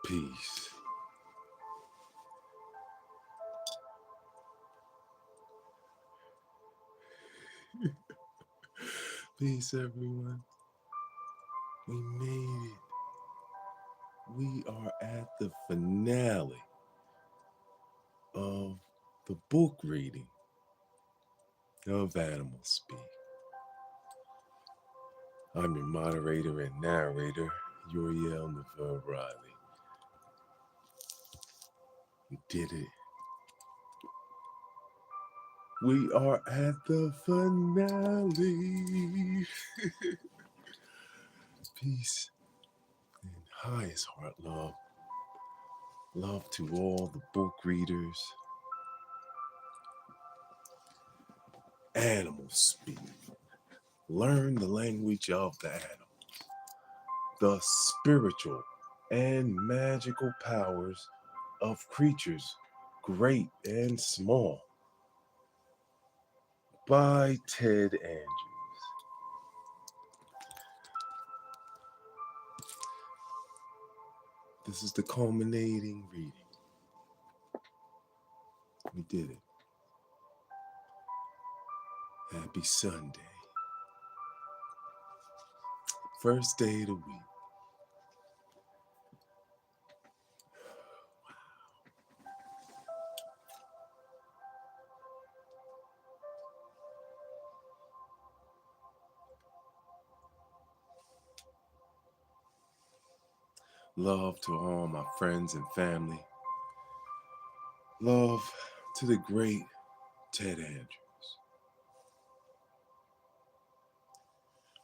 Peace. Peace, everyone. We made it. We are at the finale of the book reading of Animal Speak. I'm your moderator and narrator, Uriel. We did it. We are at the finale. Peace and highest heart love. Love to all the book readers. Animal Speak. Learn the language of the animal. The spiritual and magical powers of creatures great and small, by Ted Andrews. This is the culminating reading. We did it. Happy Sunday. First day of the week. Love to all my friends and family. Love to the great Ted Andrews.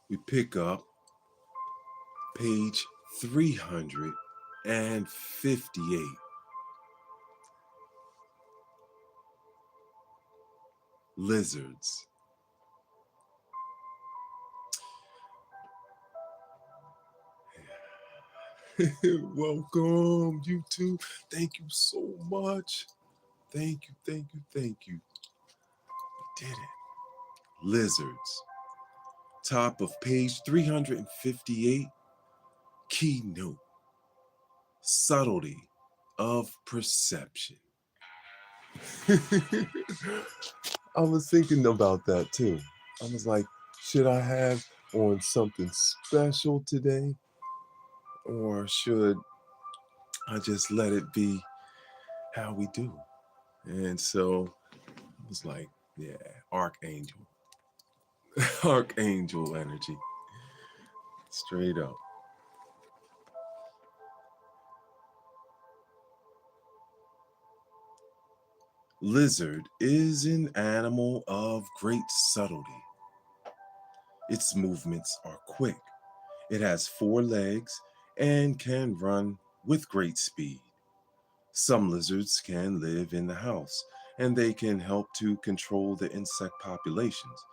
We pick up page 358. Lizards. Welcome, YouTube. Thank you so much. Thank you. We did it. Lizards. Top of page 358. Keynote. Subtlety of perception. I was thinking about that too. I was like, should I have on something special today? Or should I just let it be how we do? And so I was like, yeah, Archangel. Archangel energy. Straight up. Lizard is an animal of great subtlety. Its movements are quick. It has 4 legs and can run with great speed. Some lizards can live in the house, and they can help to control the insect populations.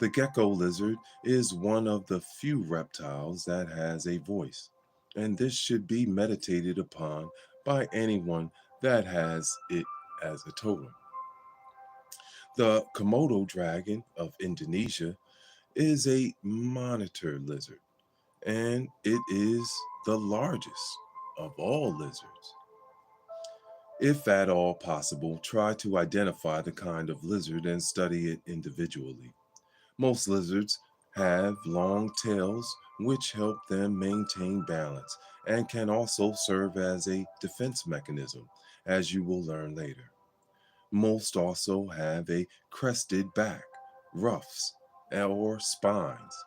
The gecko lizard is one of the few reptiles that has a voice, and this should be meditated upon by anyone that has it as a totem. The Komodo dragon of Indonesia is a monitor lizard, and it is the largest of all lizards. If at all possible, try to identify the kind of lizard and study it individually. Most lizards have long tails which help them maintain balance and can also serve as a defense mechanism, as you will learn later. Most also have a crested back, ruffs, or spines.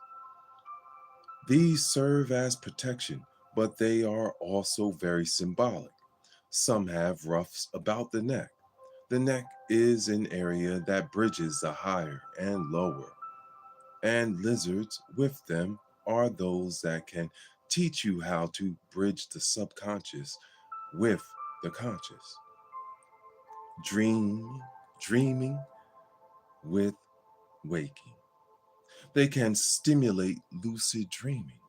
These serve as protection, but they are also very symbolic. Some have ruffs about the neck. The neck is an area that bridges the higher and lower, and lizards with them are those that can teach you how to bridge the subconscious with the conscious. Dreaming with waking. They can stimulate lucid dreaming.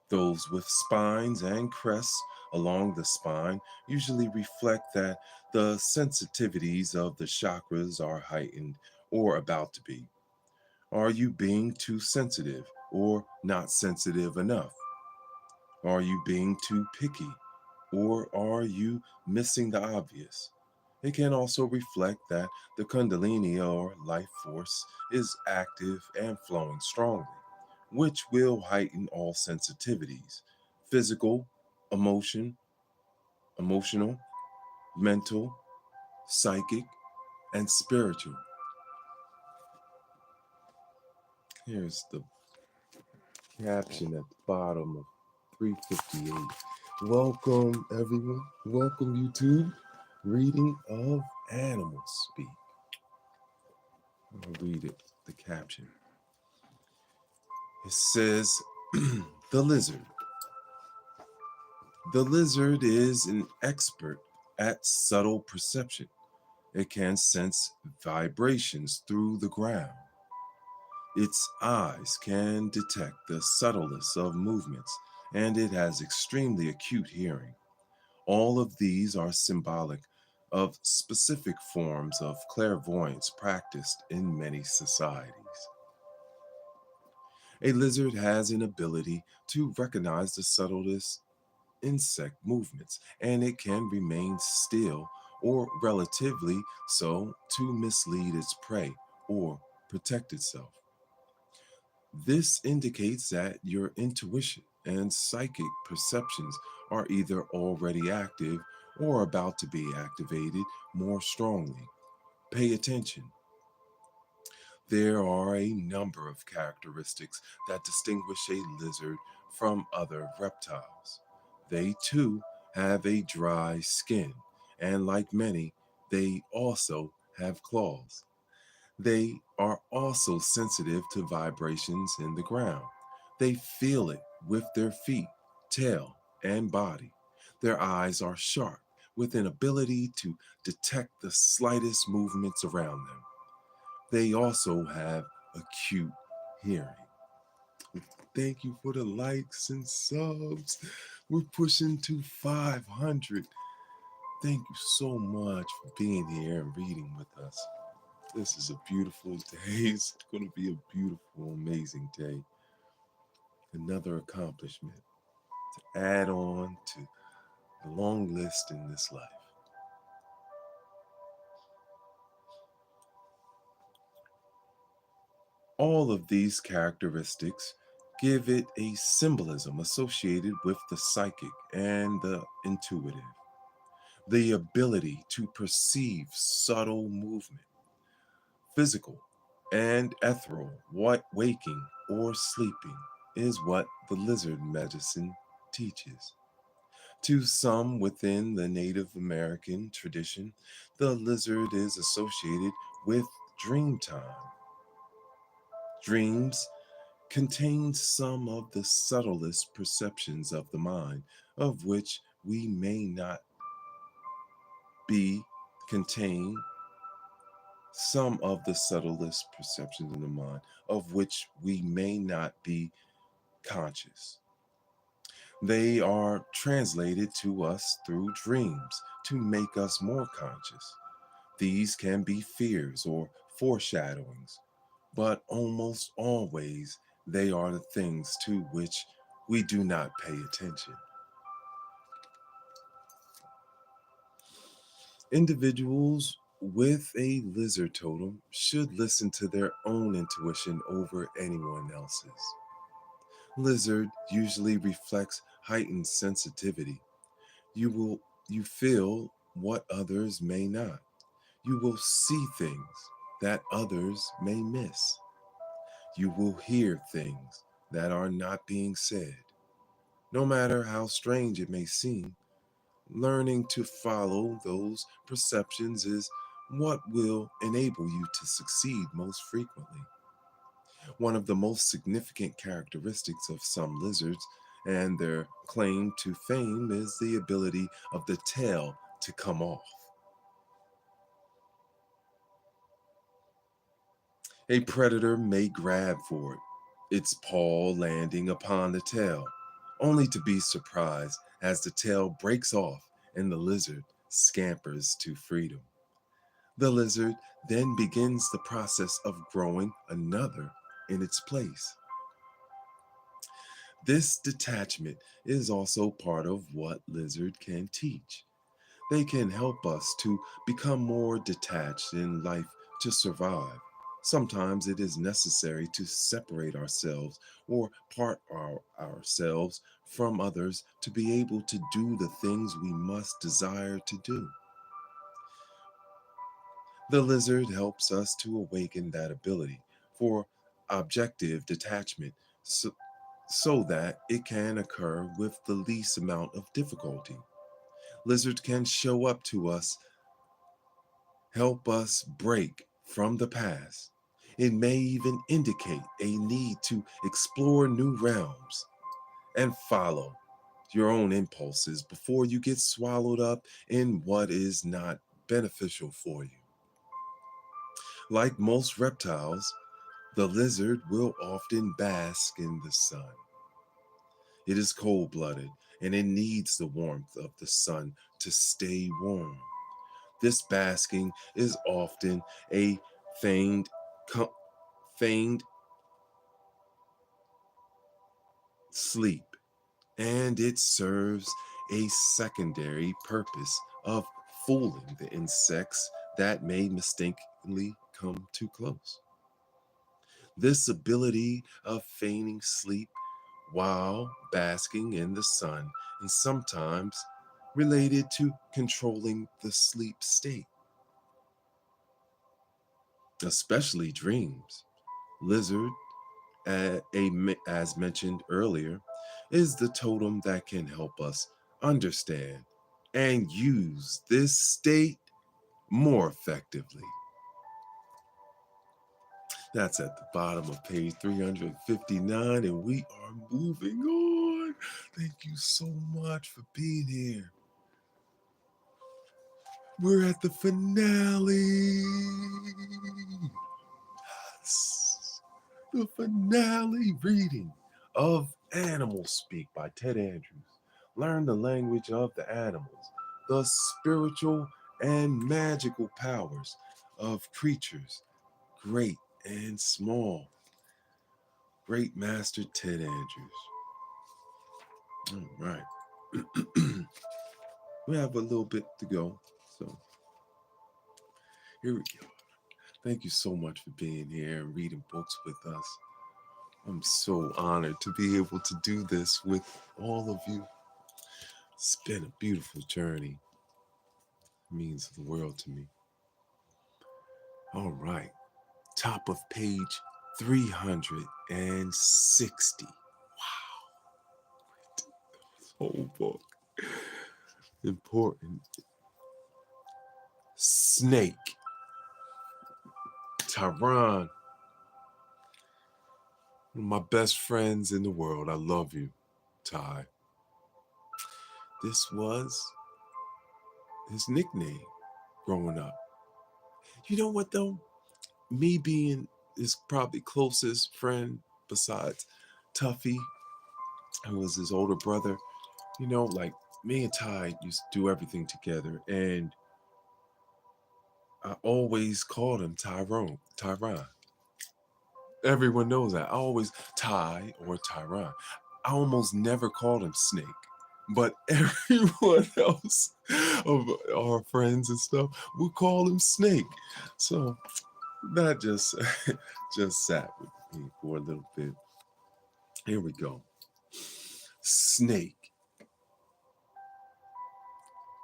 Those with spines and crests along the spine usually reflect that the sensitivities of the chakras are heightened or about to be. Are you being too sensitive or not sensitive enough? Are you being too picky or are you missing the obvious? It can also reflect that the Kundalini or life force is active and flowing strongly, which will heighten all sensitivities: physical, emotion, emotional, mental, psychic, and spiritual. Here's the caption at the bottom of 358. Welcome, everyone. Welcome, YouTube. Reading of Animals Speak. I'll read it, the caption. It says, The lizard. The lizard is an expert at subtle perception. It can sense vibrations through the ground. Its eyes can detect the subtlest of movements, and it has extremely acute hearing. All of these are symbolic of specific forms of clairvoyance practiced in many societies. A lizard has an ability to recognize the subtlest insect movements, and it can remain still or relatively so to mislead its prey or protect itself. This indicates that your intuition and psychic perceptions are either already active or about to be activated more strongly. Pay attention. There are a number of characteristics that distinguish a lizard from other reptiles. They too have a dry skin, and like many, they also have claws. They are also sensitive to vibrations in the ground. They feel it with their feet, tail, and body. Their eyes are sharp, with an ability to detect the slightest movements around them. They also have acute hearing. Thank you for the likes and subs. We're pushing to 500. Thank you so much for being here and reading with us. This is a beautiful day. It's going to be a beautiful, amazing day. Another accomplishment to add on to the long list in this life. All of these characteristics give it a symbolism associated with the psychic and the intuitive. The ability to perceive subtle movement, physical and ethereal, what waking or sleeping, is what the lizard medicine teaches. To some within the Native American tradition, the lizard is associated with dream time. Dreams contain some of the subtlest perceptions of the mind, of which we may not be contain some of the subtlest perceptions in the mind, of which we may not be conscious. They are translated to us through dreams to make us more conscious. These can be fears or foreshadowings, but almost always they are the things to which we do not pay attention. Individuals with a lizard totem should listen to their own intuition over anyone else's. Lizard usually reflects heightened sensitivity. You feel what others may not. You will see things that others may miss. You will hear things that are not being said. No matter how strange it may seem, learning to follow those perceptions is what will enable you to succeed most frequently. One of the most significant characteristics of some lizards and their claim to fame is the ability of the tail to come off. A predator may grab for it, its paw landing upon the tail, only to be surprised as the tail breaks off and the lizard scampers to freedom. The lizard then begins the process of growing another in its place. This detachment is also part of what lizard can teach. They can help us to become more detached in life to survive. Sometimes it is necessary to separate ourselves or ourselves from others to be able to do the things we must desire to do. The lizard helps us to awaken that ability for objective detachment so that it can occur with the least amount of difficulty. Lizards can show up to us, help us break from the past. It may even indicate a need to explore new realms and follow your own impulses before you get swallowed up in what is not beneficial for you. Like most reptiles, the lizard will often bask in the sun. It is cold blooded and it needs the warmth of the sun to stay warm. This basking is often a feigned, feigned sleep, and it serves a secondary purpose of fooling the insects that may mistakenly come too close. This ability of feigning sleep while basking in the sun is sometimes related to controlling the sleep state, especially dreams. Lizard, as mentioned earlier, is the totem that can help us understand and use this state more effectively. That's at the bottom of page 359, and we are moving on. Thank you so much for being here. We're at the finale. Yes. The finale reading of Animal Speak by Ted Andrews. Learn the language of the animals, the spiritual and magical powers of creatures, great and small. Great Master Ted Andrews. All right. We have a little bit to go. So here we go. Thank you so much for being here and reading books with us. I'm so honored to be able to do this with all of you. It's been a beautiful journey. It means the world to me. All right. Top of page 360. Wow. This whole book. Important. Snake. Tyron. One of my best friends in the world. I love you, Ty. This was his nickname growing up. You know what, though? Me being his probably closest friend besides Tuffy, who was his older brother, like me and Ty used to do everything together. And I always called him Tyron. Everyone knows that. I always Ty or Tyron. I almost never called him Snake. But everyone else of our friends and stuff would call him Snake. So that just just sat with me for a little bit. Here we go. Snake.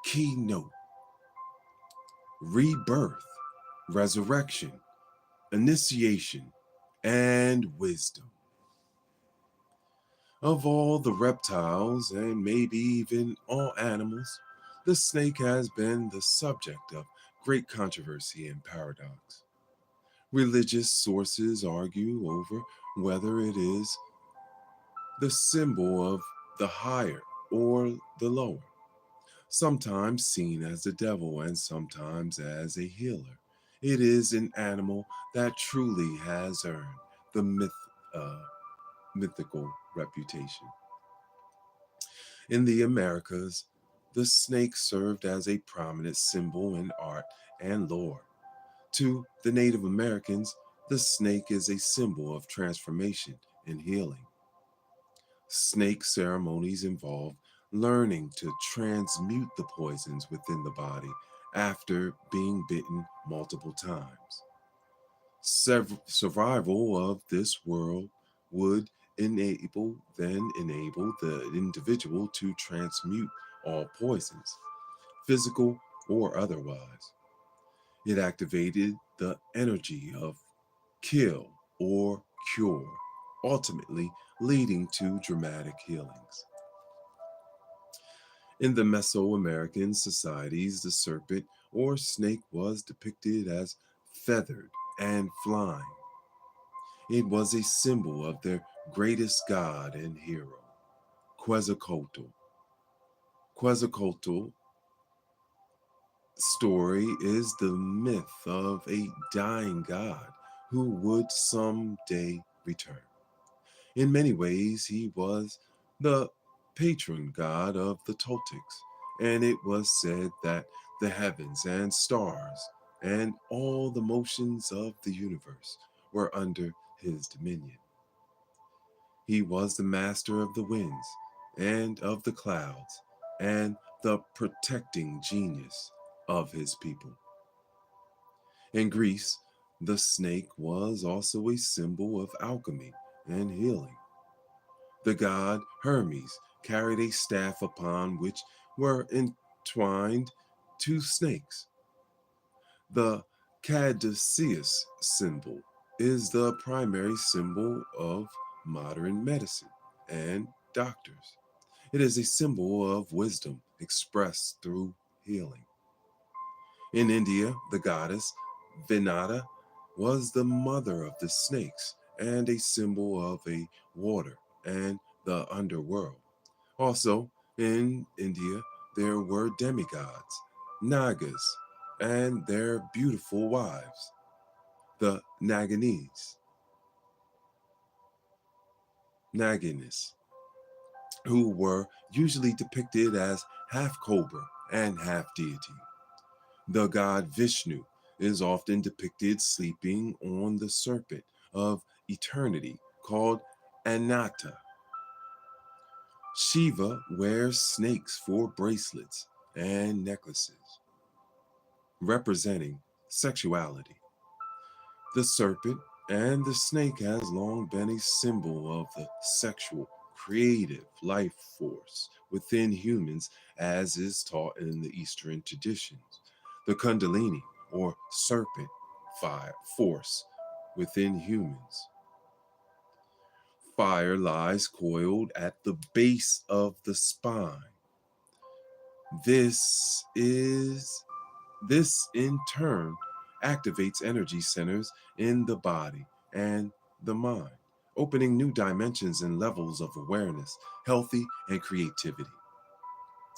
Keynote. Rebirth, resurrection, initiation, and wisdom. Of all the reptiles, and maybe even all animals, the snake has been the subject of great controversy and paradox. Religious sources argue over whether it is the symbol of the higher or the lower, sometimes seen as the devil and sometimes as a healer. It is an animal that truly has earned the mythical reputation. In the Americas, the snake served as a prominent symbol in art and lore. To the Native Americans, the snake is a symbol of transformation and healing. Snake ceremonies involve learning to transmute the poisons within the body after being bitten multiple times. Survival of this world would enable the individual to transmute all poisons, physical or otherwise. It activated the energy of kill or cure, ultimately leading to dramatic healings. In the Mesoamerican societies, the serpent or snake was depicted as feathered and flying. It was a symbol of their greatest god and hero, Quetzalcoatl. Quetzalcoatl story is the myth of a dying god who would someday return. In many ways, he was the patron god of the Totems, and it was said that the heavens and stars and all the motions of the universe were under his dominion. He was the master of the winds and of the clouds and the protecting genius of his people. In Greece, the snake was also a symbol of alchemy and healing. The god Hermes carried a staff upon which were entwined two snakes. The caduceus symbol is the primary symbol of modern medicine and doctors. It is a symbol of wisdom expressed through healing. In India, the goddess Vinata was the mother of the snakes and a symbol of a water and the underworld. Also, in India, there were demigods, Nagas, and their beautiful wives, the Naginis, who were usually depicted as half cobra and half deity. The god Vishnu is often depicted sleeping on the serpent of eternity called Anatta. Shiva wears snakes for bracelets and necklaces, representing sexuality. The serpent and the snake has long been a symbol of the sexual, creative life force within humans, as is taught in the Eastern traditions. The Kundalini, or serpent fire force within humans. Fire lies coiled at the base of the spine. This is this in turn activates energy centers in the body and the mind, opening new dimensions and levels of awareness, healthy and creativity.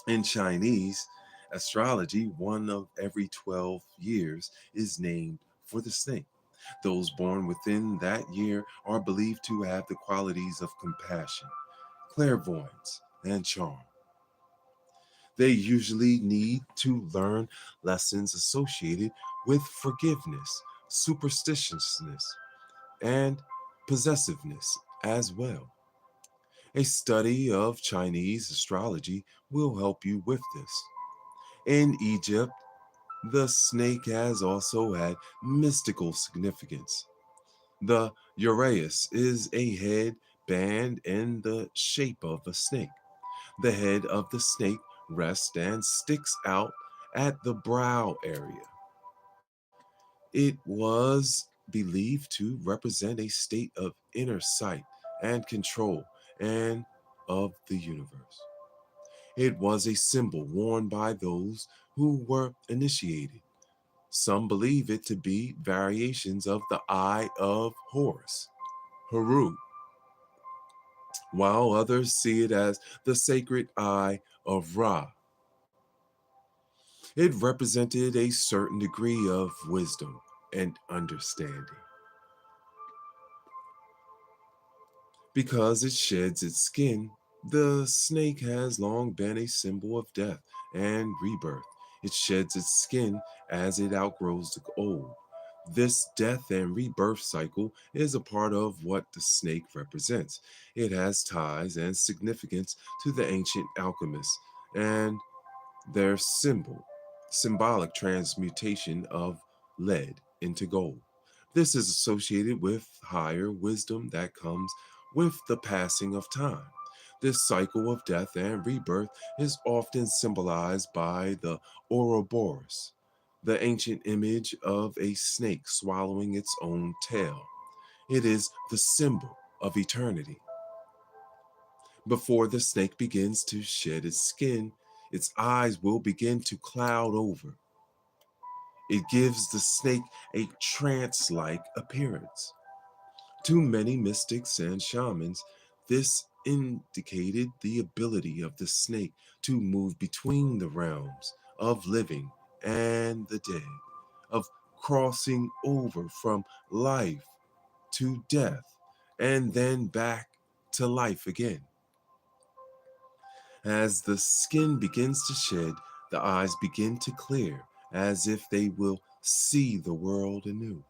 In Chinese astrology, one of every 12 years is named for the snake. Those born within that year are believed to have the qualities of compassion, clairvoyance, and charm. They usually need to learn lessons associated with forgiveness, superstitiousness, and possessiveness as well. A study of Chinese astrology will help you with this. In Egypt, the snake has also had mystical significance. The uraeus is a head band in the shape of a snake. The head of the snake rests and sticks out at the brow area. It was believed to represent a state of inner sight and control and of the universe. It was a symbol worn by those who were initiated. Some believe it to be variations of the Eye of Horus, Haru, while others see it as the sacred Eye of Ra. It represented a certain degree of wisdom and understanding. Because it sheds its skin, the snake has long been a symbol of death and rebirth. It sheds its skin as it outgrows the old. This death and rebirth cycle is a part of what the snake represents. It has ties and significance to the ancient alchemists and their symbolic transmutation of lead into gold. This is associated with higher wisdom that comes with the passing of time. This cycle of death and rebirth is often symbolized by the Ouroboros, the ancient image of a snake swallowing its own tail. It is the symbol of eternity. Before the snake begins to shed its skin, its eyes will begin to cloud over. It gives the snake a trance like appearance. To many mystics and shamans, this indicated the ability of the snake to move between the realms of living and the dead, of crossing over from life to death and then back to life again. As the skin begins to shed, the eyes begin to clear, as if they will see the world anew.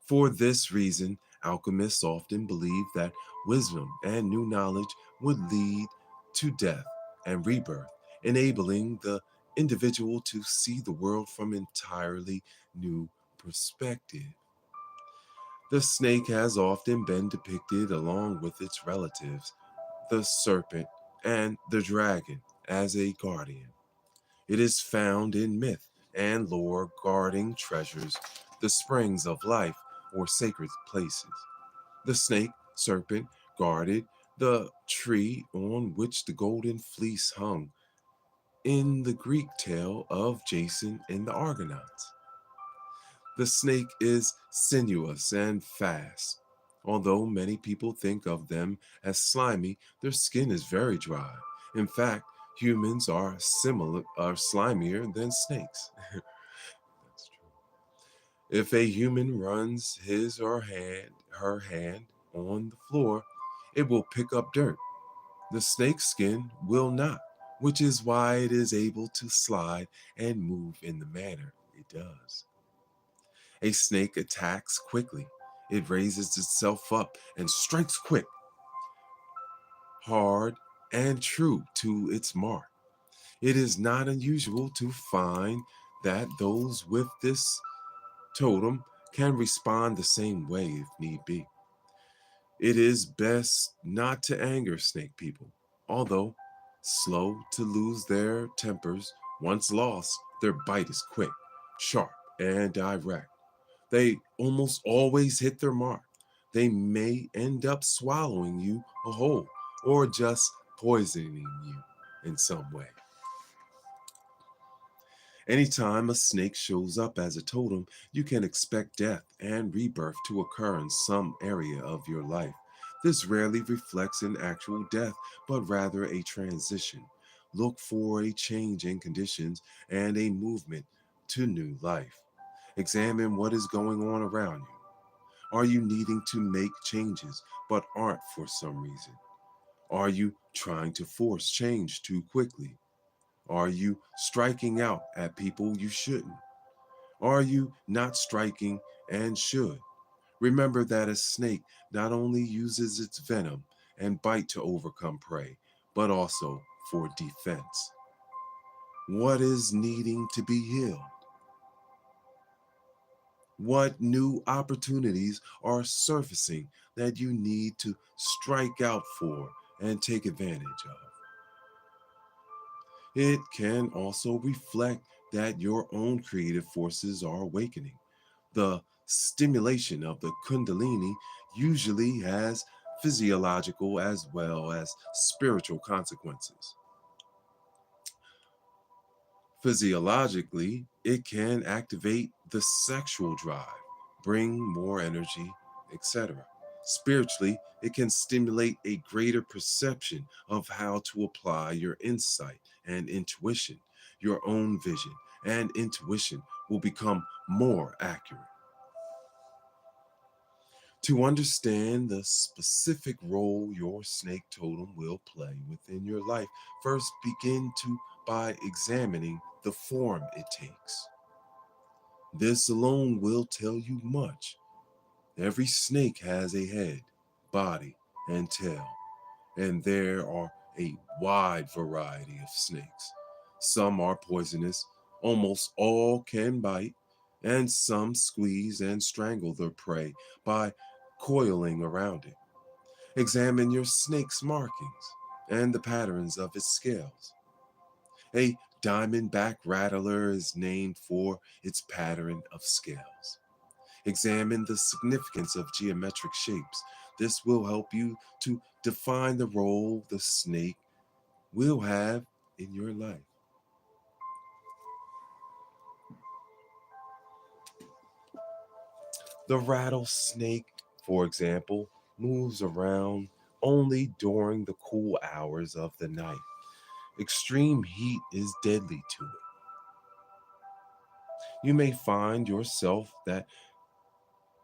For this reason, alchemists often believe that wisdom and new knowledge would lead to death and rebirth, enabling the individual to see the world from entirely new perspective. The snake has often been depicted along with its relatives, the serpent and the dragon, as a guardian. It is found in myth and lore guarding treasures, the springs of life, or sacred places. The snake, serpent, guarded the tree on which the golden fleece hung in the Greek tale of Jason and the Argonauts. The snake is sinuous and fast. Although many people think of them as slimy, their skin is very dry. In fact, humans are slimier than snakes. That's true. If a human runs his or her hand on the floor, it will pick up dirt. The snake's skin will not, which is why it is able to slide and move in the manner it does. A snake attacks quickly. It raises itself up and strikes quick, hard, and true to its mark. It is not unusual to find that those with this totem can respond the same way if need be. It is best not to anger snake people, although slow to lose their tempers. Once lost, their bite is quick, sharp, and direct. They almost always hit their mark. They may end up swallowing you whole or just poisoning you in some way. Anytime a snake shows up as a totem, you can expect death and rebirth to occur in some area of your life. This rarely reflects an actual death, but rather a transition. Look for a change in conditions and a movement to new life. Examine what is going on around you. Are you needing to make changes but aren't for some reason? Are you trying to force change too quickly? Are you striking out at people you shouldn't? Are you not striking and should? Remember that a snake not only uses its venom and bite to overcome prey, but also for defense. What is needing to be healed? What new opportunities are surfacing that you need to strike out for and take advantage of? It can also reflect that your own creative forces are awakening. The stimulation of the Kundalini usually has physiological as well as spiritual consequences. Physiologically, it can activate the sexual drive, bring more energy, etc. Spiritually, it can stimulate a greater perception of how to apply your insight and intuition. Your own vision and intuition will become more accurate. To understand the specific role your snake totem will play within your life, first begin by examining the form it takes. This alone will tell you much. Every snake has a head, body, and tail, and there are a wide variety of snakes. Some are poisonous, almost all can bite, and some squeeze and strangle their prey by coiling around it. Examine your snake's markings and the patterns of its scales. A diamondback rattler is named for its pattern of scales. Examine the significance of geometric shapes. This will help you to define the role the snake will have in your life. The rattlesnake, for example, moves around only during the cool hours of the night. Extreme heat is deadly to it. You may find yourself that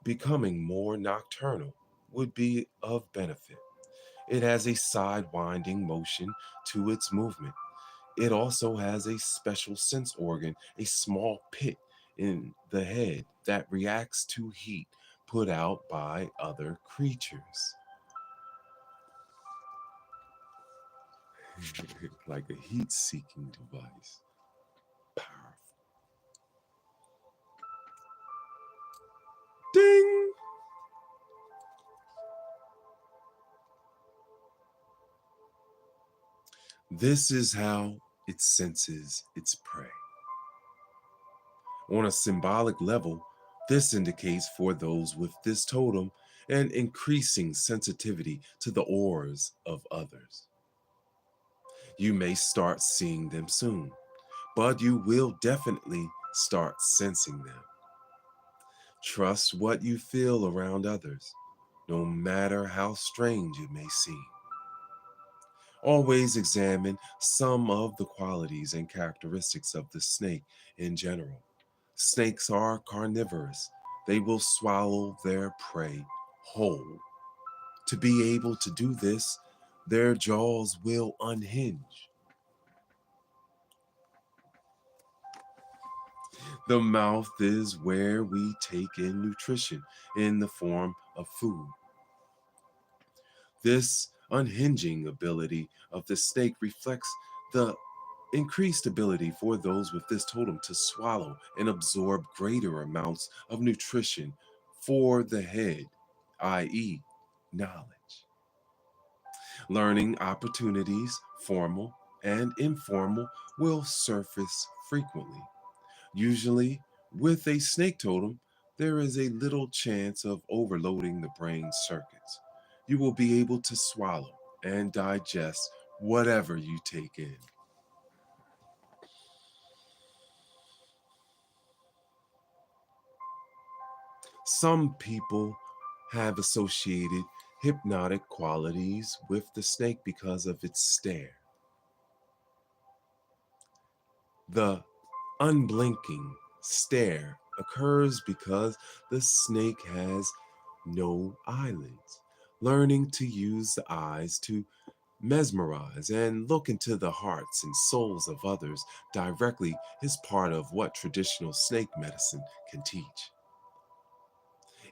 becoming more nocturnal would be of benefit. It has a side-winding motion to its movement. It also has a special sense organ, a small pit in the head that reacts to heat put out by other creatures. Like a heat-seeking device. Powerful. Ding! This is how it senses its prey. On a symbolic level, this indicates for those with this totem an increasing sensitivity to the auras of others. You may start seeing them soon, but you will definitely start sensing them. Trust what you feel around others, no matter how strange it may seem. Always examine some of the qualities and characteristics of the snake in general. Snakes are carnivorous. They will swallow their prey whole. To be able to do this, their jaws will unhinge. The mouth is where we take in nutrition in the form of food. This unhinging ability of the snake reflects the increased ability for those with this totem to swallow and absorb greater amounts of nutrition for the head, i.e., knowledge. Learning opportunities, formal and informal, will surface frequently. Usually, with a snake totem, there is a little chance of overloading the brain circuits. You will be able to swallow and digest whatever you take in. Some people have associated hypnotic qualities with the snake because of its stare. The unblinking stare occurs because the snake has no eyelids. Learning to use the eyes to mesmerize and look into the hearts and souls of others directly is part of what traditional snake medicine can teach.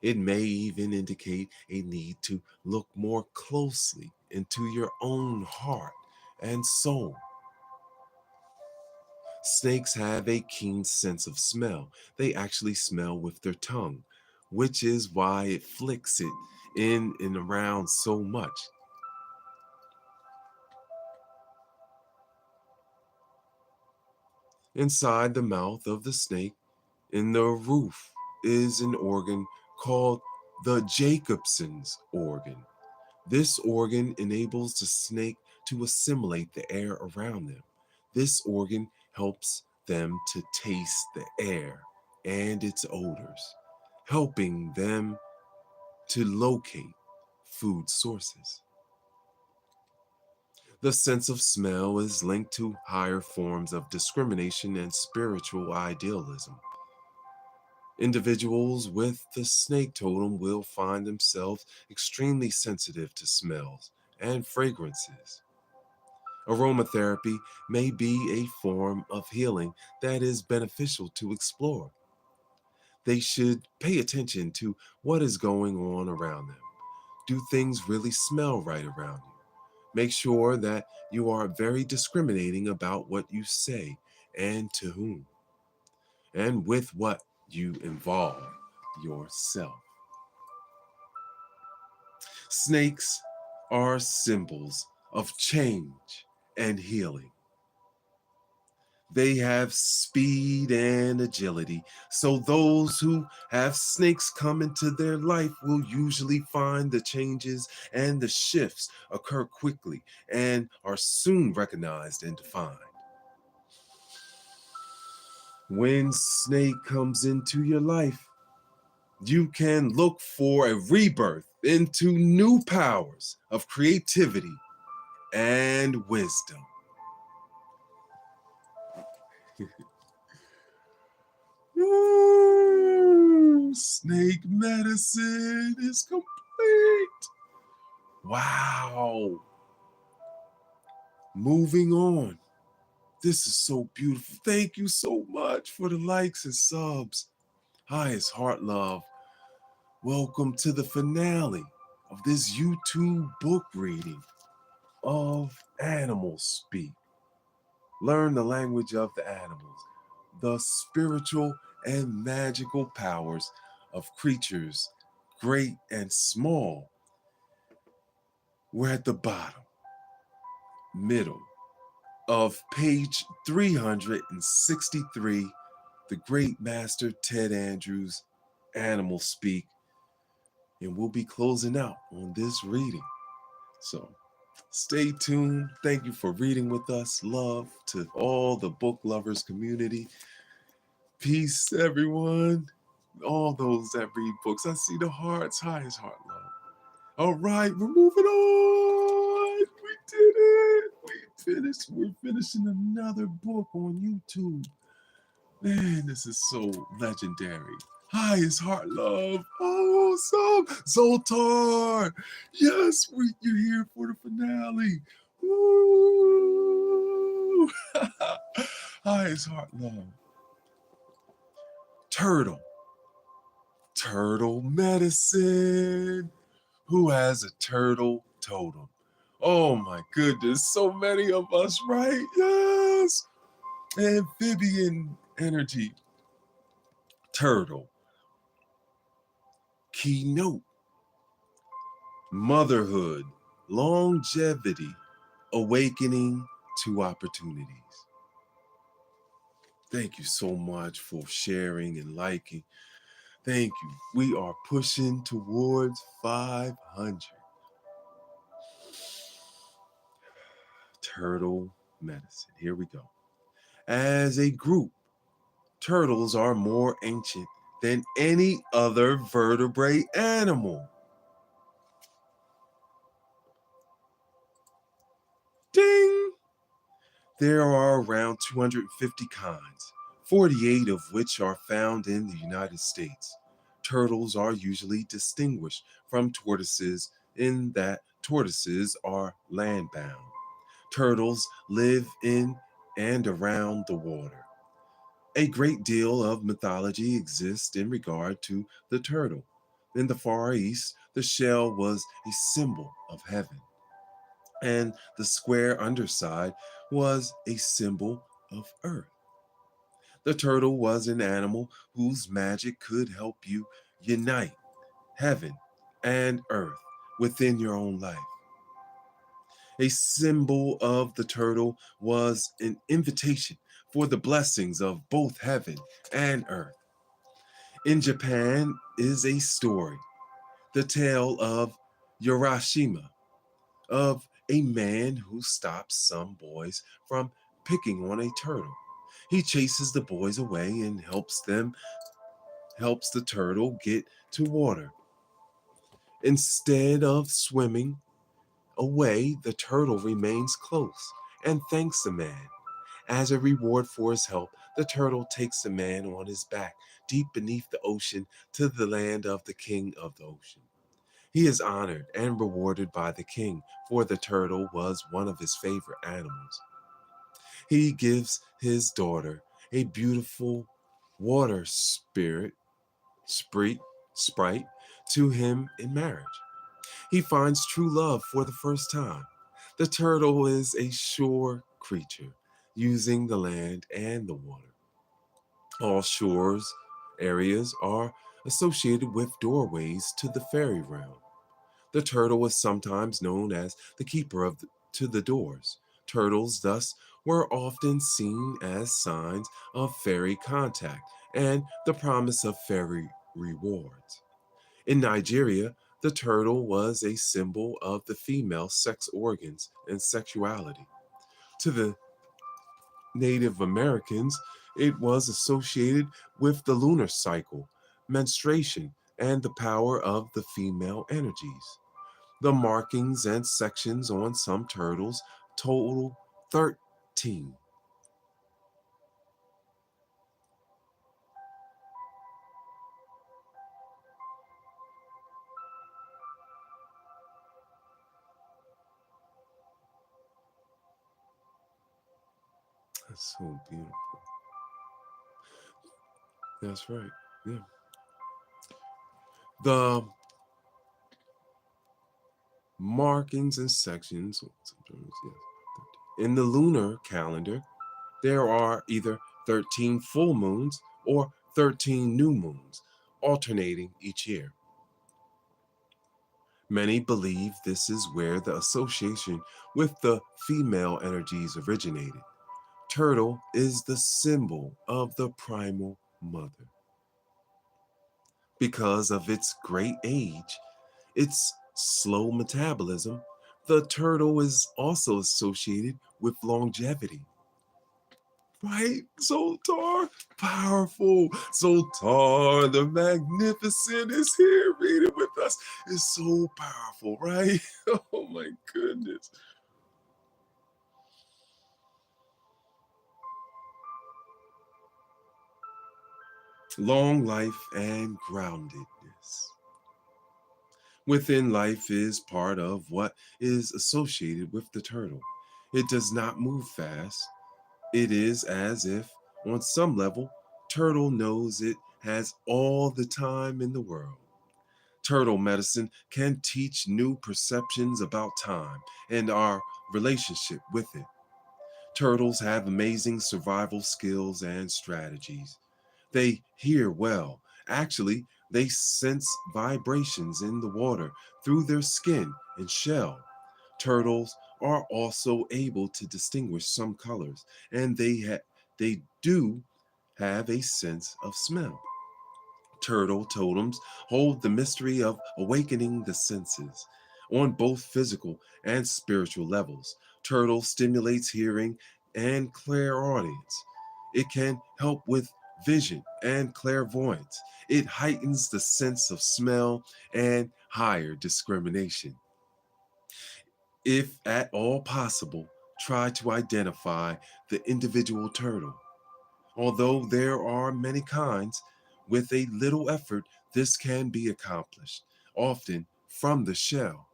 It may even indicate a need to look more closely into your own heart and soul. Snakes have a keen sense of smell. They actually smell with their tongue, which is why it flicks it in and around so much. Inside the mouth of the snake, in the roof, is an organ called the Jacobson's organ. This organ enables the snake to assimilate the air around them. This organ helps them to taste the air and its odors, helping them to locate food sources. The sense of smell is linked to higher forms of discrimination and spiritual idealism. Individuals with the snake totem will find themselves extremely sensitive to smells and fragrances. Aromatherapy may be a form of healing that is beneficial to explore. They should pay attention to what is going on around them. Do things really smell right around you? Make sure that you are very discriminating about what you say and to whom, and with what you involve yourself. Snakes are symbols of change and healing. They have speed and agility, so those who have snakes come into their life will usually find the changes and the shifts occur quickly and are soon recognized and defined. When snake comes into your life, you can look for a rebirth into new powers of creativity and wisdom. Woo! Snake medicine is complete. Wow. Moving on. This is so beautiful. Thank you so much for the likes and subs. Highest heart love. Welcome to the finale of this YouTube book reading of Animal Speak. Learn the language of the animals, the spiritual and magical powers of creatures, great and small. We're at the bottom, middle of page 363, the great master Ted Andrews, Animal Speak, and we'll be closing out on this reading. So stay tuned. Thank you for reading with us. Love to all the book lovers community. Peace, everyone. All those that read books. I see the hearts. Highest heart love. All right, we're moving on. We did it. We finished. We're finishing another book on YouTube. Man, this is so legendary. Highest heart love. Awesome. Zoltar. Yes, you're here for the finale. Woo. Highest heart love. Turtle. Turtle medicine. Who has a turtle totem? Oh my goodness, so many of us, right? Yes. Amphibian energy. Turtle. Keynote. Motherhood. Longevity. Awakening to opportunities. Thank you so much for sharing and liking. Thank you. We are pushing towards 500. Turtle medicine. Here we go. As a group, turtles are more ancient than any other vertebrate animal. Ding! There are around 250 kinds, 48 of which are found in the United States. Turtles are usually distinguished from tortoises in that tortoises are land-bound. Turtles live in and around the water. A great deal of mythology exists in regard to the turtle. In the Far East, the shell was a symbol of heaven, and the square underside was a symbol of earth. The turtle was an animal whose magic could help you unite heaven and earth within your own life. A symbol of the turtle was an invitation for the blessings of both heaven and earth. In Japan is a story, the tale of Urashima, of a man who stops some boys from picking on a turtle. He chases the boys away and helps the turtle get to water. Instead of swimming away, the turtle remains close and thanks the man. As a reward for his help, the turtle takes the man on his back deep beneath the ocean to the land of the king of the ocean. He is honored and rewarded by the king, for the turtle was one of his favorite animals. He gives his daughter a beautiful water spirit sprite to him in marriage. He finds true love for the first time. The turtle is a shore creature, using the land and the water. All shores areas are associated with doorways to the fairy realm. The turtle is sometimes known as the keeper to the doors. Turtles, thus, were often seen as signs of fairy contact and the promise of fairy rewards. In Nigeria, the turtle was a symbol of the female sex organs and sexuality. To the Native Americans, it was associated with the lunar cycle, menstruation, and the power of the female energies. The markings and sections on some turtles total 13. That's so beautiful. That's right. Yeah. The markings and sections, in the lunar calendar, there are either 13 full moons or 13 new moons, alternating each year. Many believe this is where the association with the female energies originated. Turtle is the symbol of the primal mother. Because of its great age, its slow metabolism, the turtle is also associated with longevity. Right? Zoltar, powerful. Zoltar, the magnificent, is here reading with us. It's so powerful, right? Oh my goodness. Long life and groundedness. Within life is part of what is associated with the turtle. It does not move fast. It is as if, on some level, turtle knows it has all the time in the world. Turtle medicine can teach new perceptions about time and our relationship with it. Turtles have amazing survival skills and strategies. They hear well. Actually, they sense vibrations in the water through their skin and shell. Turtles are also able to distinguish some colors, and they do have a sense of smell. Turtle totems hold the mystery of awakening the senses on both physical and spiritual levels. Turtle stimulates hearing and clairaudience. It can help with vision and clairvoyance. It heightens the sense of smell and higher discrimination. If at all possible, try to identify the individual turtle. Although there are many kinds, with a little effort, this can be accomplished, often from the shell.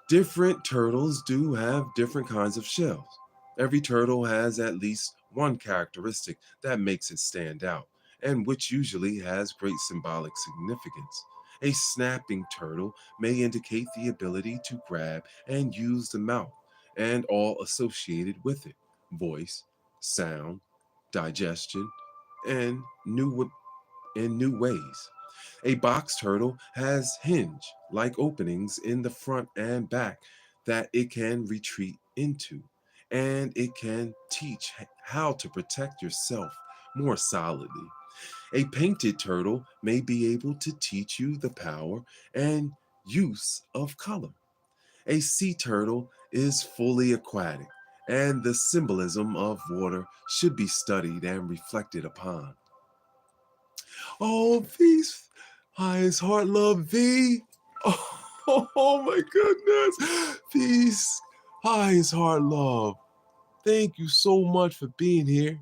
Different turtles do have different kinds of shells. Every turtle has at least one characteristic that makes it stand out, and which usually has great symbolic significance. A snapping turtle may indicate the ability to grab and use the mouth, and all associated with it: voice, sound, digestion, and new ways. A box turtle has hinge-like openings in the front and back that it can retreat into, and it can teach how to protect yourself more solidly. A painted turtle may be able to teach you the power and use of color. A sea turtle is fully aquatic, and the symbolism of water should be studied and reflected upon. Oh, peace. Highest heart love V. Oh, my goodness. Peace. Highest heart love. Thank you so much for being here.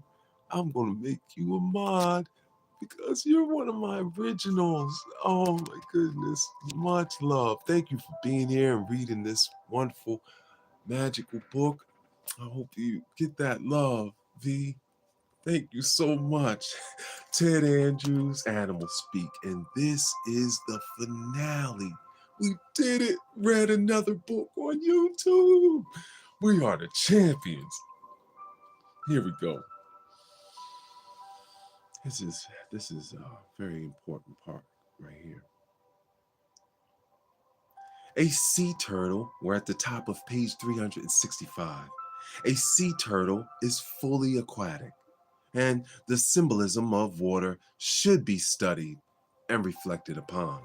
I'm going to make you a mod because you're one of my originals. Oh, my goodness. Much love. Thank you for being here and reading this wonderful, magical book. I hope you get that love, V. Thank you so much. Ted Andrews, Animal Speak, and this is the finale. We did it. Read another book on YouTube. We are the champions. Here we go. This is a very important part right here. A sea turtle, we're at the top of page 365. A sea turtle is fully aquatic, and the symbolism of water should be studied and reflected upon.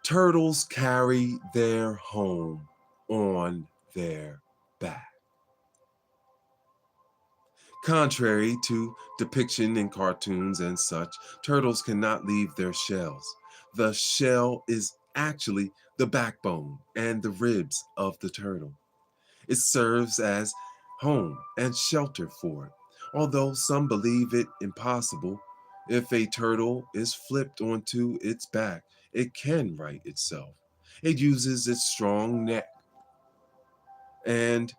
Turtles carry their home on their back. Contrary to depiction in cartoons and such, turtles cannot leave their shells. The shell is actually the backbone and the ribs of the turtle. It serves as home and shelter for it, although some believe it impossible. If a turtle is flipped onto its back, it can right itself. It uses its strong neck and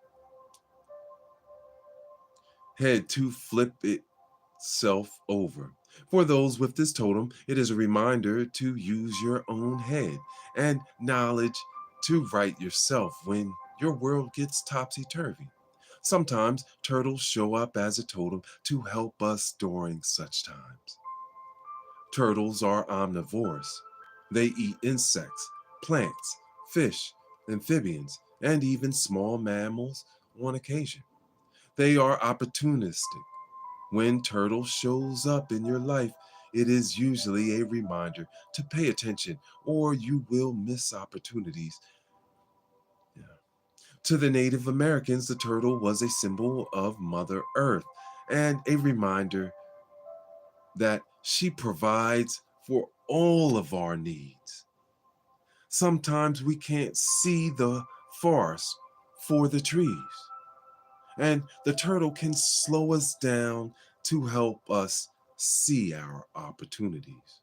head to flip itself over. For those with this totem, it is a reminder to use your own head and knowledge to right yourself when your world gets topsy-turvy. Sometimes turtles show up as a totem to help us during such times. Turtles are omnivores. They eat insects, plants, fish, amphibians, and even small mammals on occasion. They are opportunistic. When turtle shows up in your life, it is usually a reminder to pay attention or you will miss opportunities. Yeah. To the Native Americans, the turtle was a symbol of Mother Earth and a reminder that she provides for all of our needs. Sometimes we can't see the forest for the trees, and the turtle can slow us down to help us see our opportunities.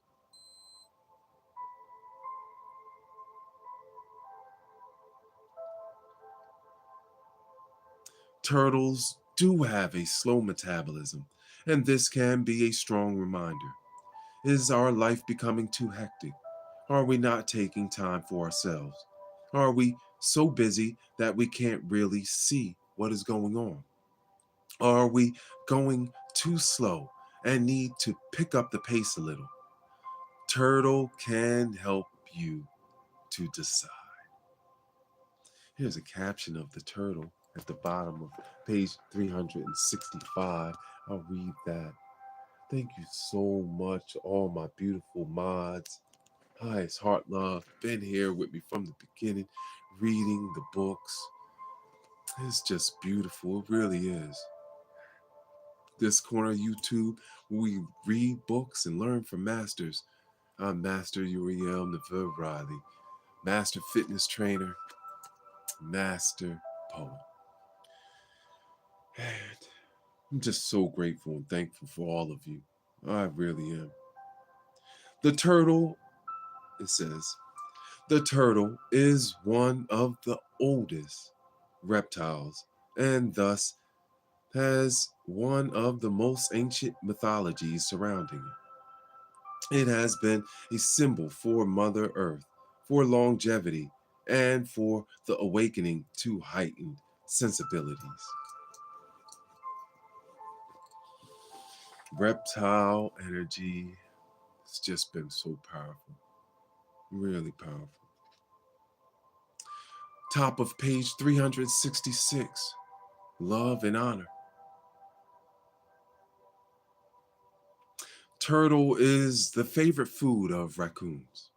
Turtles do have a slow metabolism, and this can be a strong reminder. Is our life becoming too hectic? Are we not taking time for ourselves? Are we so busy that we can't really see what is going on? Are we going too slow and need to pick up the pace a little? Turtle can help you to decide. Here's a caption of the turtle at the bottom of page 365. I'll read that. Thank you so much, all my beautiful mods. Hi, it's Heart Love. Been here with me from the beginning, reading the books. It's just beautiful. It really is. This corner of YouTube, we read books and learn from masters. I'm Master Uriel Neville Riley, Master Fitness Trainer, Master Poet. And I'm just so grateful and thankful for all of you. I really am. The turtle, it says, the turtle is one of the oldest reptiles and thus has one of the most ancient mythologies surrounding it. It has been a symbol for Mother Earth, for longevity, and for the awakening to heightened sensibilities. Reptile energy has just been so powerful, really powerful. Top of page 366, love and honor. Turtle is the favorite food of raccoons.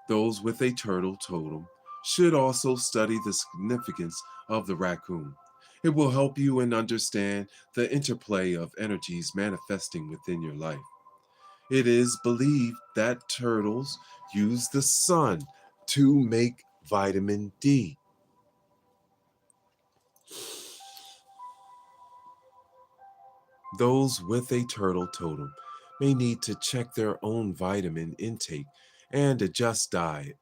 Those with a turtle totem should also study the significance of the raccoon. It will help you and understand the interplay of energies manifesting within your life. It is believed that turtles use the sun to make vitamin D. Those with a turtle totem may need to check their own vitamin intake and adjust diet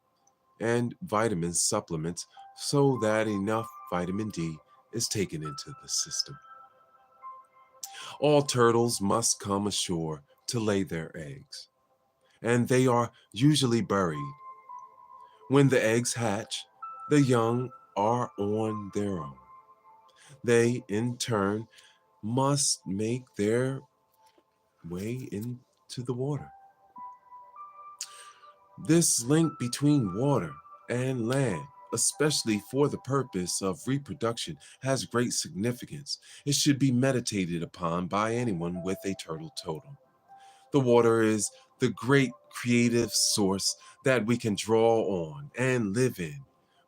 and vitamin supplements so that enough vitamin D is taken into the system. All turtles must come ashore to lay their eggs, and they are usually buried. When the eggs hatch, the young are on their own. They, in turn, must make their way into the water. This link between water and land, especially for the purpose of reproduction, has great significance. It should be meditated upon by anyone with a turtle totem. The water is the great creative source that we can draw on and live in,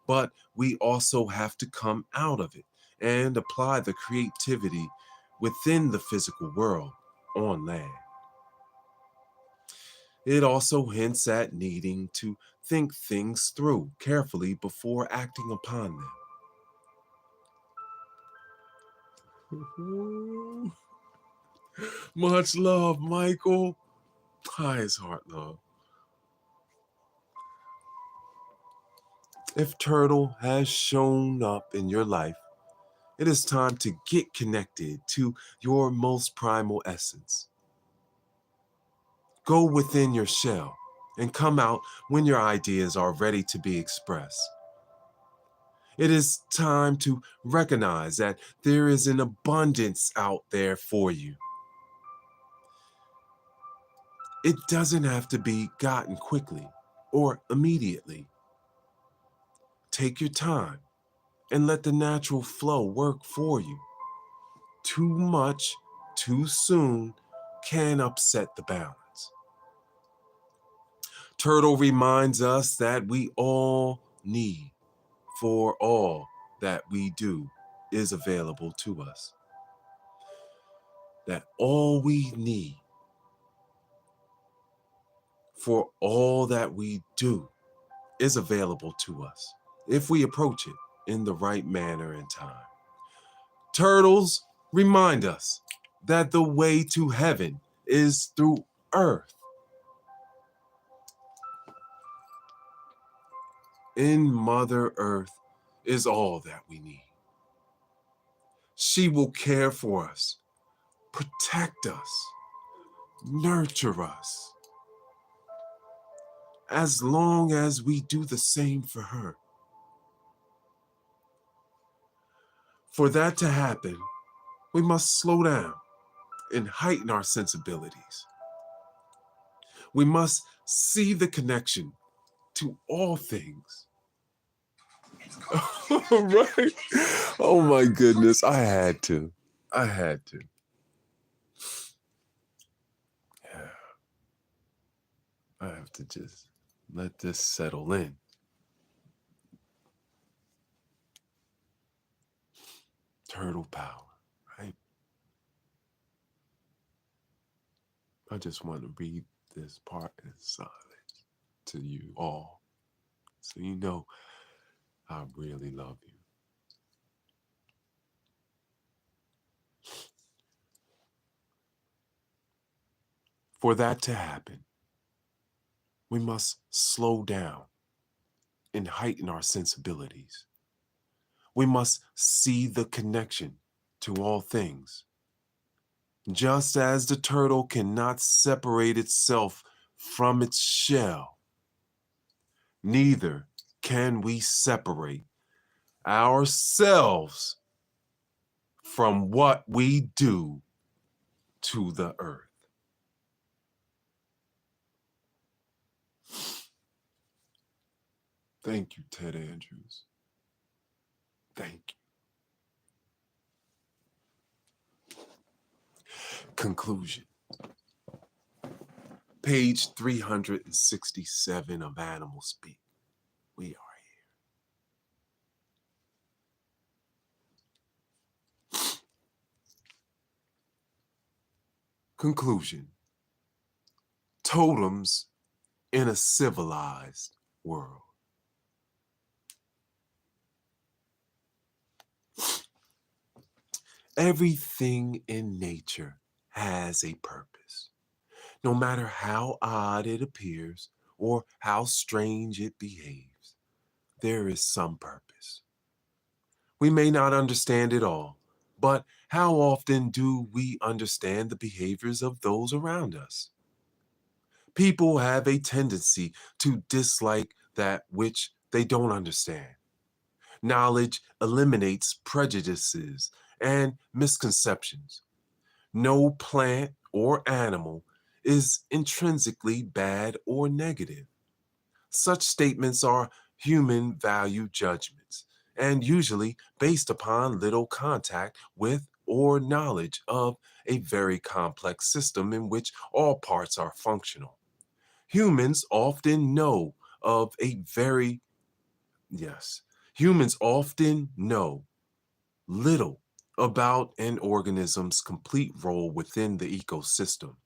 but we also have to come out of it and apply the creativity within the physical world on land. It also hints at needing to think things through carefully before acting upon them. Much love, Michael. Highest heart love. If turtle has shown up in your life, it is time to get connected to your most primal essence. Go within your shell and come out when your ideas are ready to be expressed. It is time to recognize that there is an abundance out there for you. It doesn't have to be gotten quickly or immediately. Take your time and let the natural flow work for you. Too much, too soon can upset the balance. Turtle reminds us that we all need, for all that we do is available to us. That all we need, for all that we do is available to us if we approach it in the right manner and time. Turtles remind us that the way to heaven is through earth. In Mother Earth is all that we need. She will care for us, protect us, nurture us, as long as we do the same for her. For that to happen, we must slow down and heighten our sensibilities. We must see the connection to all things. Right? Oh my goodness, I had to. Yeah. I have to just let this settle in. Turtle power, right? I just want to read this part in silence to you all so you know I really love you. For that to happen, we must slow down and heighten our sensibilities. We must see the connection to all things. Just as the turtle cannot separate itself from its shell, neither can we separate ourselves from what we do to the earth. Thank you, Ted Andrews. Thank you. Conclusion. Page 367 of Animal Speak. We are here. Conclusion. Totems in a civilized world. Everything in nature has a purpose. No matter how odd it appears or how strange it behaves, there is some purpose. We may not understand it all, but how often do we understand the behaviors of those around us? People have a tendency to dislike that which they don't understand. Knowledge eliminates prejudices and misconceptions. No plant or animal is intrinsically bad or negative. Such statements are human value judgments and usually based upon little contact with or knowledge of a very complex system in which all parts are functional. Humans often know of a very, yes, humans often know little about an organism's complete role within the ecosystem.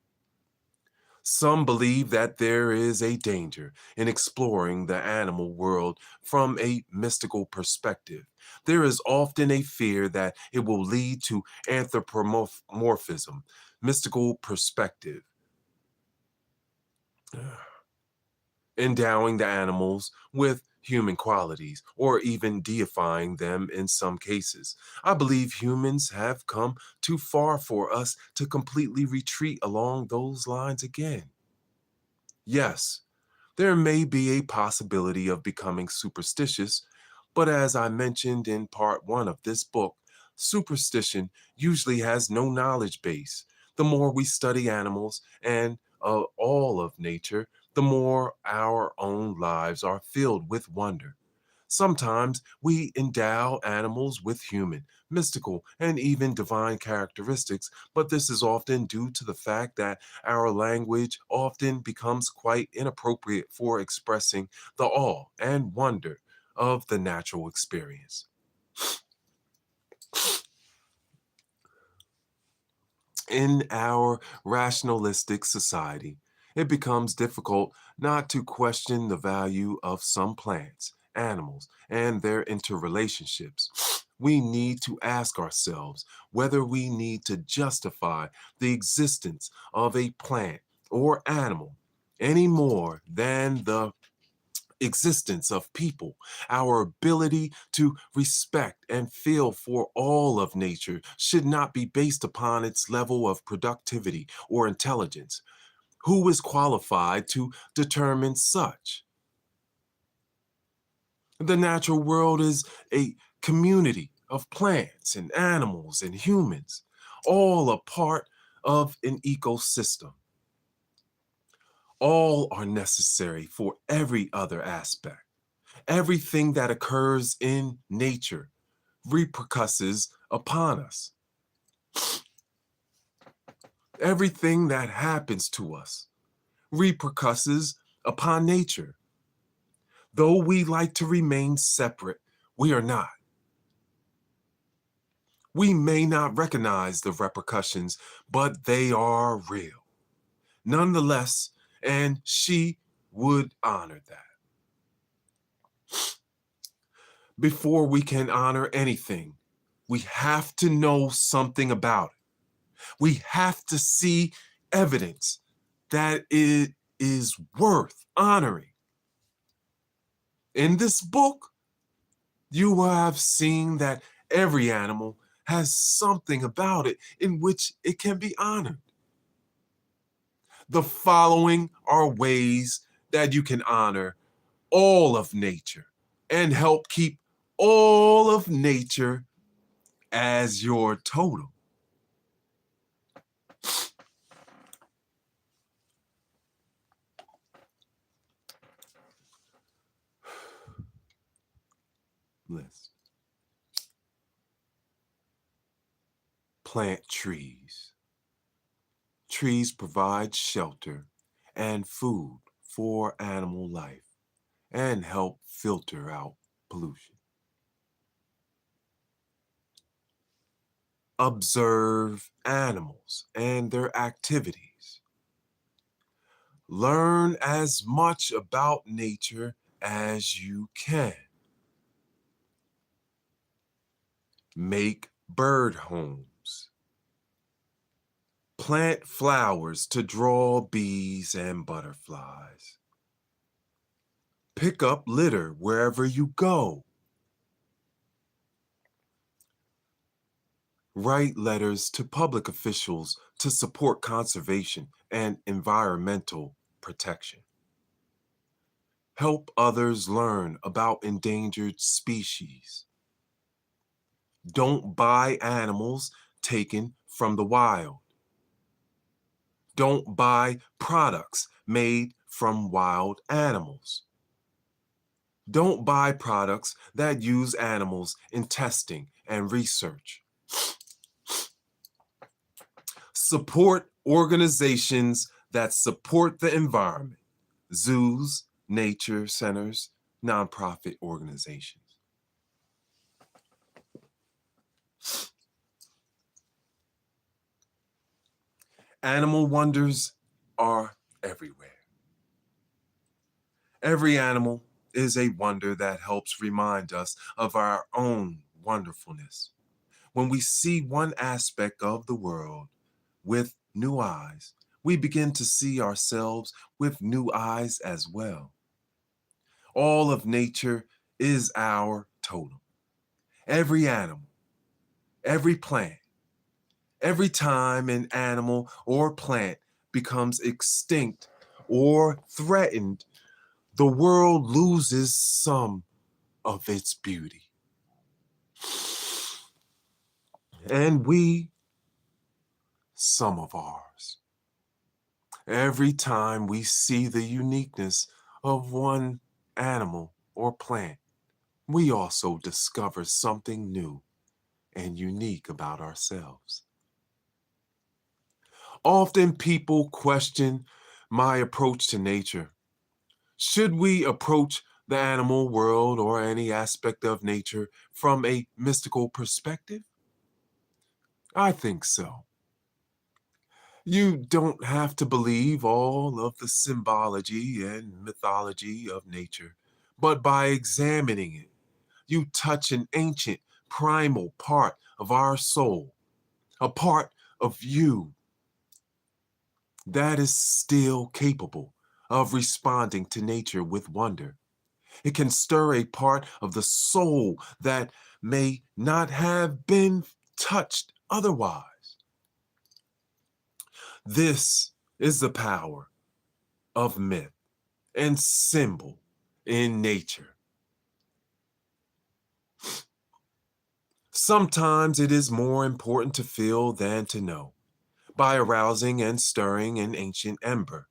Some believe that there is a danger in exploring the animal world from a mystical perspective. There is often a fear that it will lead to anthropomorphism, mystical perspective, endowing the animals with human qualities or even deifying them in some cases. I believe humans have come too far for us to completely retreat along those lines again. Yes, there may be a possibility of becoming superstitious, but as I mentioned in part one of this book, superstition usually has no knowledge base. The more we study animals and all of nature, the more our own lives are filled with wonder. Sometimes we endow animals with human, mystical, and even divine characteristics, but this is often due to the fact that our language often becomes quite inappropriate for expressing the awe and wonder of the natural experience. In our rationalistic society, it becomes difficult not to question the value of some plants, animals, and their interrelationships. We need to ask ourselves whether we need to justify the existence of a plant or animal any more than the existence of people. Our ability to respect and feel for all of nature should not be based upon its level of productivity or intelligence. Who is qualified to determine such? The natural world is a community of plants and animals and humans, all a part of an ecosystem. All are necessary for every other aspect. Everything that occurs in nature repercusses upon us. Everything that happens to us repercusses upon nature. Though we like to remain separate, we are not. We may not recognize the repercussions, but they are real. Nonetheless, and she would honor that. Before we can honor anything, we have to know something about it. We have to see evidence that it is worth honoring. In this book, you will have seen that every animal has something about it in which it can be honored. The following are ways that you can honor all of nature and help keep all of nature as your totem. List. Plant trees. Trees provide shelter and food for animal life and help filter out pollution. Observe animals and their activities. Learn as much about nature as you can. Make bird homes. Plant flowers to draw bees and butterflies. Pick up litter wherever you go. Write letters to public officials to support conservation and environmental protection. Help others learn about endangered species. Don't buy animals taken from the wild. Don't buy products made from wild animals. Don't buy products that use animals in testing and research. Support organizations that support the environment, zoos, nature centers, nonprofit organizations. Animal wonders are everywhere. Every animal is a wonder that helps remind us of our own wonderfulness. When we see one aspect of the world with new eyes, we begin to see ourselves with new eyes as well. All of nature is our totem. Every animal, every plant, every time an animal or plant becomes extinct or threatened, the world loses some of its beauty. And we, some of ours. Every time we see the uniqueness of one animal or plant, we also discover something new and unique about ourselves. Often people question my approach to nature. Should we approach the animal world or any aspect of nature from a mystical perspective? I think so. You don't have to believe all of the symbology and mythology of nature, but by examining it, you touch an ancient, primal part of our soul, a part of you that is still capable of responding to nature with wonder. It can stir a part of the soul that may not have been touched otherwise. This is the power of myth and symbol in nature. Sometimes it is more important to feel than to know. By arousing and stirring an ancient ember,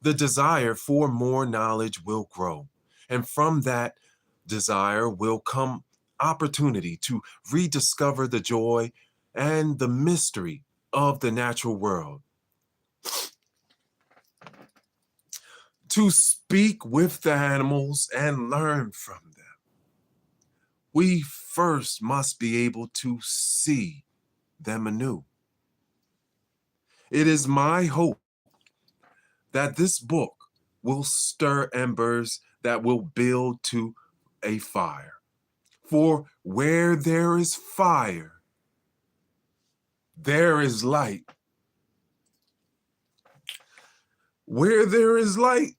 the desire for more knowledge will grow. And from that desire will come opportunity to rediscover the joy and the mystery of the natural world. To speak with the animals and learn from them, we first must be able to see them anew. It is my hope that this book will stir embers that will build to a fire. For where there is fire, there is light. Where there is light,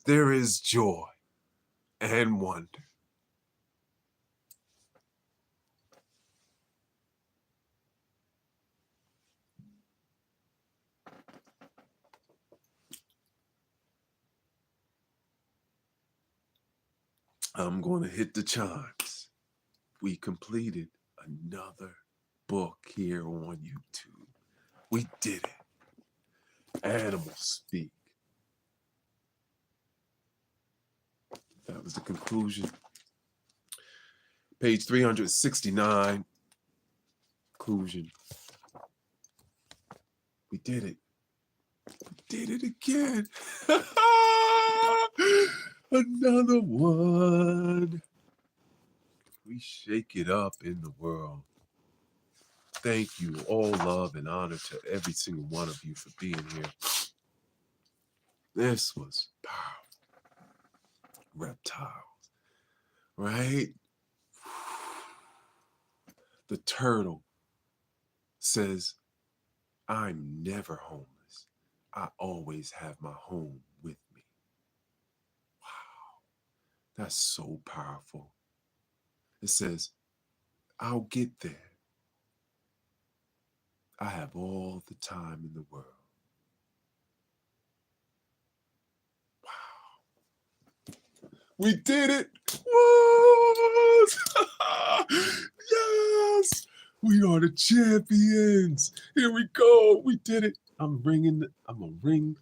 there is joy and wonder. I'm going to hit the chimes. We completed another book here on YouTube. We did it. Animals speak. That was the conclusion. Page 369. Conclusion. We did it. We did it again. Another one. We shake it up in the world. Thank you. All love and honor to every single one of you for being here. This was powerful. Reptiles, right? The turtle says, I'm never homeless. I always have my home with me. Wow, that's so powerful. It says, I'll get there. I have all the time in the world. We did it! What? Yes! We are the champions! Here we go! We did it! I'm gonna ring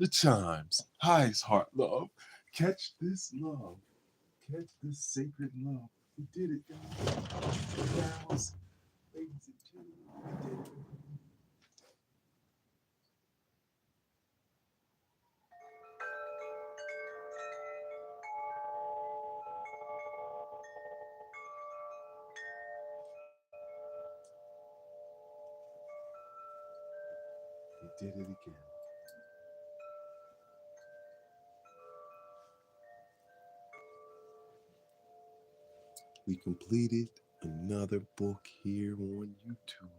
the chimes. Highest heart love. Catch this love. Catch this sacred love. We did it, guys. Ladies and gentlemen, we did it. We did it again. We completed another book here on YouTube.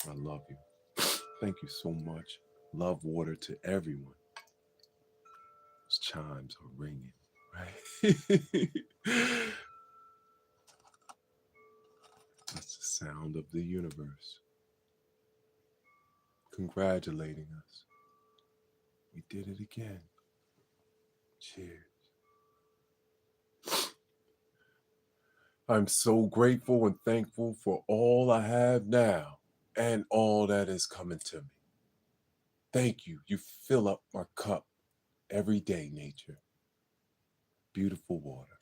I love you. Thank you so much. Love water to everyone. Those chimes are ringing, right? That's the sound of the universe congratulating us. We did it again. Cheers. I'm so grateful and thankful for all I have now and all that is coming to me. Thank you. You fill up my cup every day, nature. Beautiful water.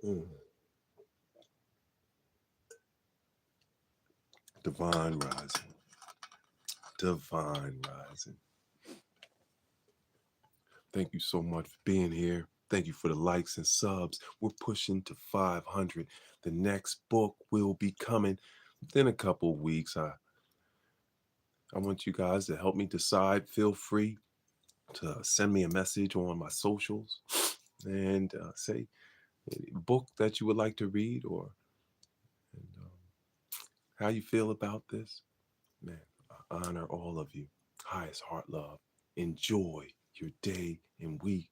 Mm. Divine rising. Divine rising. Thank you so much for being here. Thank you for the likes and subs. We're pushing to 500. The next book will be coming within a couple of weeks. I want you guys to help me decide. Feel free to send me a message on my socials and say a book that you would like to read or and, how you feel about this. Man, I honor all of you. Highest heart love. Enjoy your day and week.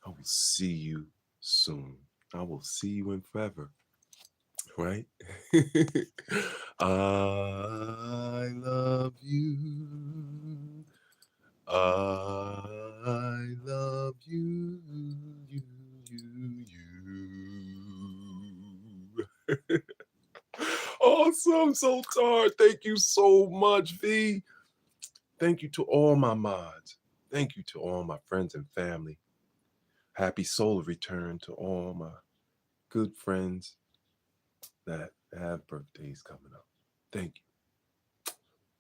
I will see you soon. I will see you in forever. Right? I love you. I love you. You. Awesome, Sultan. Thank you so much, V. Thank you to all my mods. Thank you to all my friends and family. Happy solar return to all my good friends that have birthdays coming up. Thank you.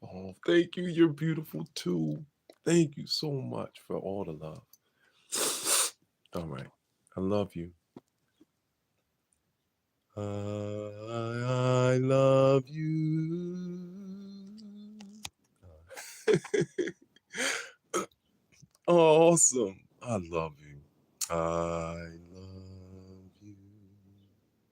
Oh, thank you. You're beautiful too. Thank you so much for all the love. All right. I love you. I love you. Awesome. I love you. I